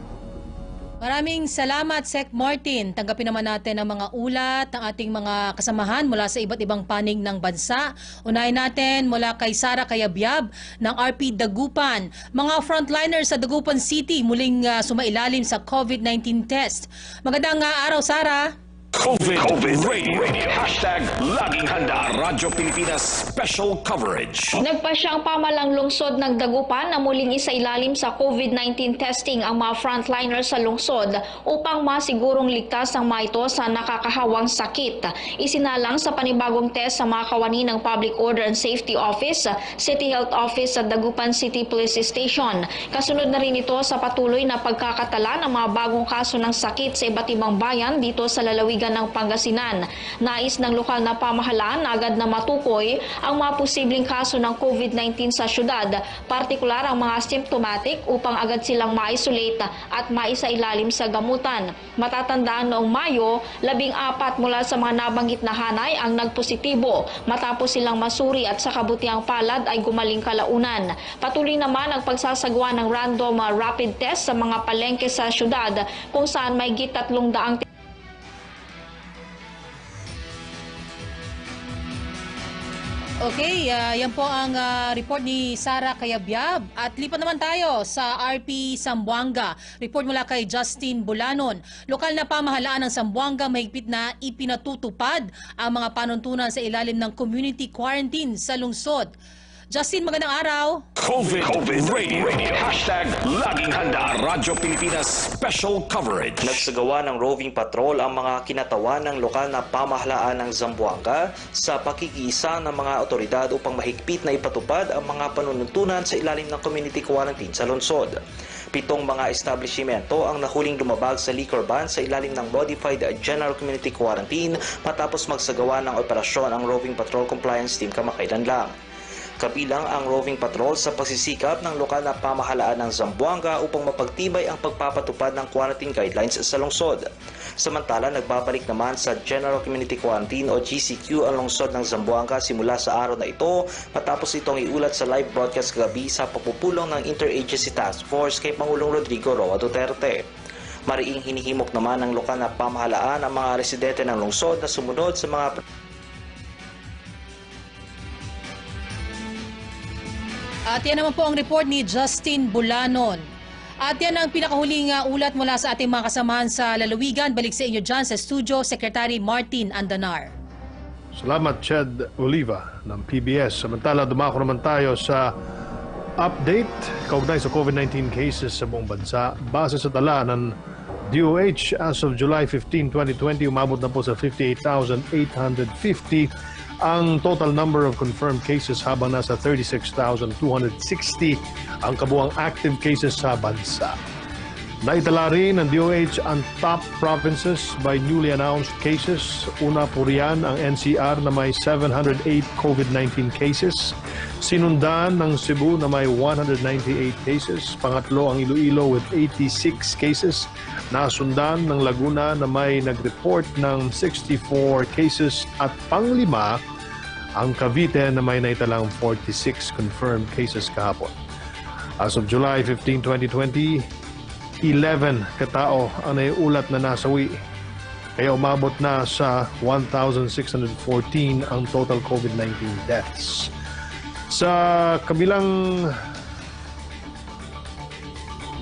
Maraming salamat, Sec Martin. Tanggapin naman natin ang mga ulat ng ating mga kasamahan mula sa iba't ibang panig ng bansa. Unahin natin mula kay Sara Cayabyab ng RP Dagupan. Mga frontliners sa Dagupan City muling sumailalim sa COVID-19 test. Magandang araw, Sara. COVID Radio. Hashtag Laging Handa. Radyo Pilipinas Special Coverage. Nagpasya ang pamalang lungsod ng Dagupan na muling isailalim sa COVID-19 testing ang mga frontliners sa lungsod upang masigurong ligtas ang mga ito sa nakakahawang sakit. Isinalang sa panibagong test sa mga kawani ng Public Order and Safety Office, City Health Office at Dagupan City Police Station. Kasunod na rin ito sa patuloy na pagkakatala ng mga bagong kaso ng sakit sa iba't ibang bayan dito sa lalawigan ng Pangasinan. Nais ng lokal na pamahalaan na agad na matukoy ang mga posibleng kaso ng COVID-19 sa syudad, partikular ang mga symptomatic upang agad silang ma-isolate at maisailalim sa gamutan. Matatandaan noong Mayo, 14 mula sa mga nabanggit na hanay ang nagpositibo matapos silang masuri at sa kabutiang palad ay gumaling kalaunan. Patuloy naman ang pagsasagawa ng random rapid test sa mga palengke sa syudad kung saan may higit 300 Okay, yan po ang report ni Sara Cayabyab. At lipat naman tayo sa RP Zamboanga. Report mula kay Justin Bulanon. Lokal na pamahalaan ng Zamboanga mahigpit na ipinatutupad ang mga panuntunan sa ilalim ng community quarantine sa lungsod. Justin, magandang araw. COVID Radio. Hashtag Laging Handa. Radyo Pilipinas Special Coverage. Nagsagawa ng roving patrol ang mga kinatawan ng lokal na pamahalaan ng Zamboanga sa pakikiisa ng mga otoridad upang mahigpit na ipatupad ang mga panununtunan sa ilalim ng community quarantine sa lungsod. 7 mga establishmento ang nahuling lumabag sa liquor ban sa ilalim ng Modified General Community Quarantine matapos magsagawa ng operasyon ang Roving Patrol Compliance Team kamakailan lang. Kabilang ang roving patrol sa pagsisikap ng lokal na pamahalaan ng Zamboanga upang mapagtibay ang pagpapatupad ng quarantine guidelines sa lungsod. Samantala, nagbabalik naman sa General Community Quarantine o GCQ ang lungsod ng Zamboanga simula sa araw na ito matapos itong iulat sa live broadcast kagabi sa pagpupulong ng Interagency Task Force kay Pangulong Rodrigo Roa Duterte. Mariing hinihimok naman ng lokal na pamahalaan ang mga residente ng lungsod na sumunod sa mga At yan naman po ang report ni Justin Bulanon. At yan ang pinakahuling ulat mula sa ating mga kasamahan sa lalawigan. Balik sa inyo dyan sa studio, Secretary Martin Andanar. Salamat, Ched Oliva ng PBS. Samantala, dumako naman tayo sa update kaugnay sa COVID-19 cases sa buong bansa. Base sa tala ng DOH, as of July 15, 2020, umabot na po sa 58,850 ang total number of confirmed cases habang nasa 36,260 ang kabuang active cases sa bansa. Naitala rin ng DOH ang top provinces by newly announced cases. Una po riyan ang NCR na may 708 COVID-19 cases. Sinundan ng Cebu na may 198 cases. Pangatlo ang Iloilo with 86 cases. Nasundan ng Laguna na may nag-report ng 64 cases. At panglima ang Cavite na may naitalang 46 confirmed cases kahapon. As of July 15, 2020, 11 katao ang naiulat na nasawi. Kaya umabot na sa 1,614 ang total COVID-19 deaths. Sa kabilang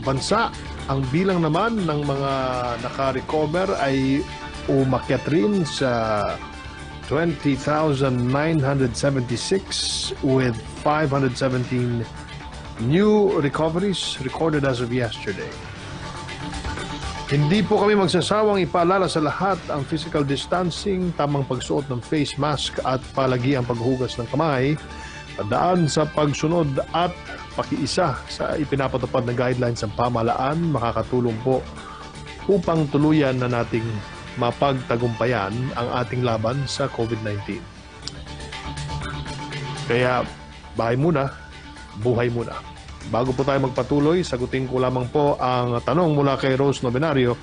bansa, ang bilang naman ng mga naka-recover ay umakyat rin sa 20,976 with 517 new recoveries recorded as of yesterday. Hindi po kami magsasawang ipaalala sa lahat ang physical distancing, tamang pagsuot ng face mask at palagi ang paghugas ng kamay, daan sa pagsunod at pakiisa sa ipinapatupad na guidelines ng pamahalaan, makakatulong po upang tuluyan na nating mapagtagumpayan ang ating laban sa COVID-19. Kaya bahay muna, buhay muna. Bago po tayo magpatuloy, sagutin ko lamang po ang tanong mula kay Rose Novenario.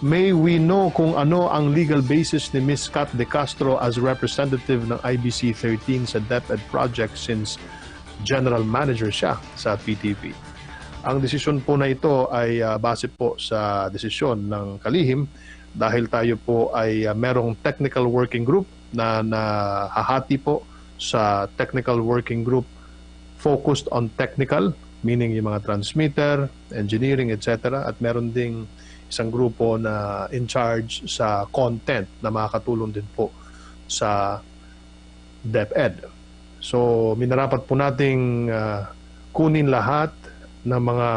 May we know kung ano ang legal basis ni Ms. Kat De Castro as representative ng IBC 13 sa DepEd project since general manager siya sa PTV? Ang desisyon po na ito ay base po sa desisyon ng kalihim dahil tayo po ay merong technical working group na nahahati po sa technical working group focused on technical, meaning yung mga transmitter, engineering, etc. At meron ding isang grupo na in charge sa content na makakatulong din po sa DepEd. So, minarapat po nating kunin lahat ng mga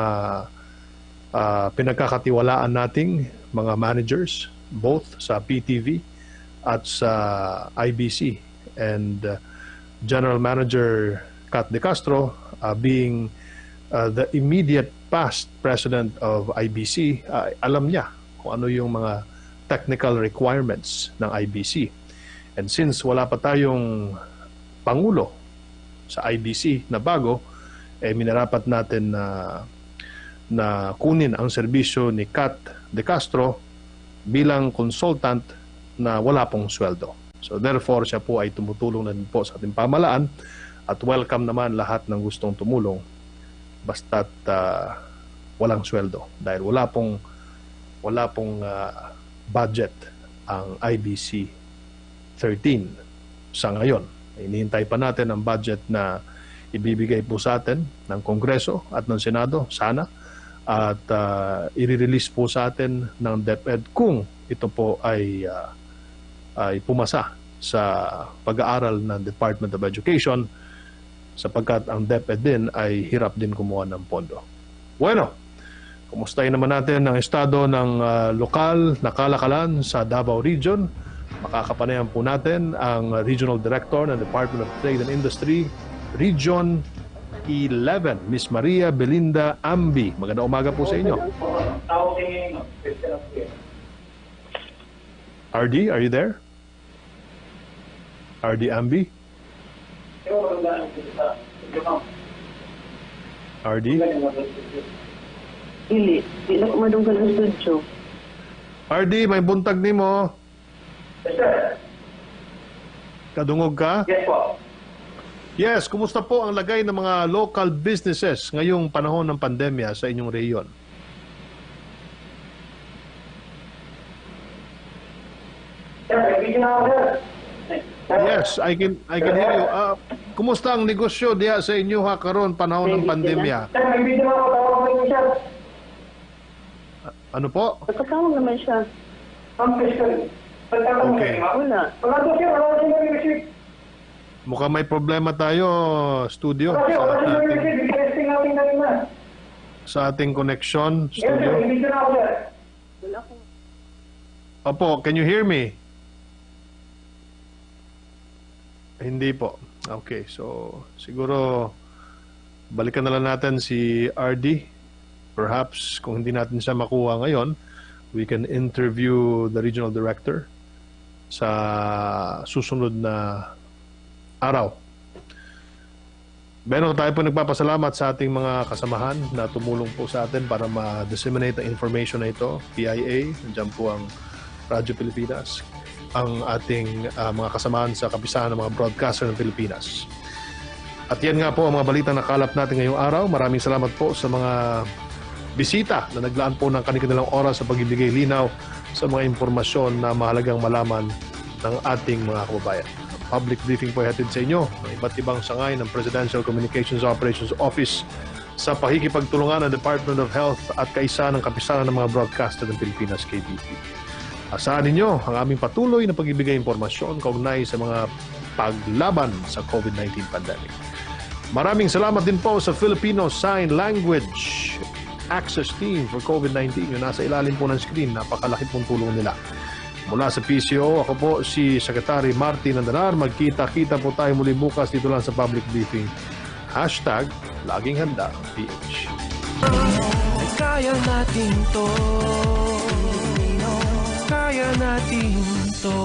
pinagkakatiwalaan nating mga managers, both sa PTV at sa IBC. And General Manager Kat De Castro being the immediate past president of IBC, alam niya kung ano yung mga technical requirements ng IBC. And since wala pa tayong pangulo sa IBC na bago, minarapat natin na kunin ang serbisyo ni Kat De Castro bilang consultant na wala pong sweldo. So therefore, siya po ay tumutulong na din po sa ating pamahalaan at welcome naman lahat ng gustong tumulong basta't walang sweldo dahil wala pong budget ang IBC 13 sa ngayon. Hinihintay pa natin ang budget na ibibigay po sa atin ng Kongreso at ng Senado sana at i-release po sa atin ng DepEd kung ito po ay pumasa sa pag-aaral ng Department of Education sapagkat ang DepEd din ay hirap din kumuha ng pondo. Bueno, kumustahin naman natin ang estado ng lokal na kalakalan sa Davao Region. Makakapanayan po natin ang Regional Director ng Department of Trade and Industry, Region 11, Miss Maria Belinda Ambi. Magandang umaga po sa inyo. RD, are you there? RD Ambi? RD? Dili na ko madunggan ang studio. RD, may buntag ni mo. Yes, sir. Kadungog ka? Yes po. Yes, kumusta po ang lagay ng mga local businesses ngayong panahon ng pandemya sa inyong rehiyon? Yes, I can hear you. Kumusta ang negosyo diya sa inyo ha karon panahon ng pandemya? Ano po? Pagkakawag naman siya. Okay. Wala. Mukhang may problema tayo, studio. Sa ating connection, studio. Opo, can you hear me? Hindi po. Okay, so siguro balikan na lang natin si RD Perhaps kung hindi natin siya makuha ngayon, we can interview the regional director sa susunod na araw. Beno, tayo po nagpapasalamat sa ating mga kasamahan na tumulong po sa atin para ma-disseminate ang information na ito. PIA, nandiyan po ang Radyo Pilipinas, ang ating mga kasamahan sa kapisahan ng mga broadcaster ng Pilipinas. At yan nga po ang mga balita na kalap natin ngayong araw. Maraming salamat po sa mga bisita na naglaan po ng kanilang oras sa pagbibigay linaw sa mga impormasyon na mahalagang malaman ng ating mga kababayan. Public briefing po hatid sa inyo ng iba't ibang sangay ng Presidential Communications Operations Office sa pakikipagtulungan ng Department of Health at kaisa ng kapisanan ng mga broadcaster ng Pilipinas, KBP. Asahan ninyo ang aming patuloy na pagbibigay impormasyon kaugnay sa mga paglaban sa COVID-19 pandemic. Maraming salamat din po sa Filipino Sign Language Access Team for COVID-19. Yung nasa ilalim po ng screen, napakalaki pong tulong nila. Mula sa PCO, ako po si Secretary Martin Andanar. Magkita-kita po tayo muli bukas dito lang sa public briefing. Hashtag Laging Handa PH. Kaya natin to. Kaya natin to.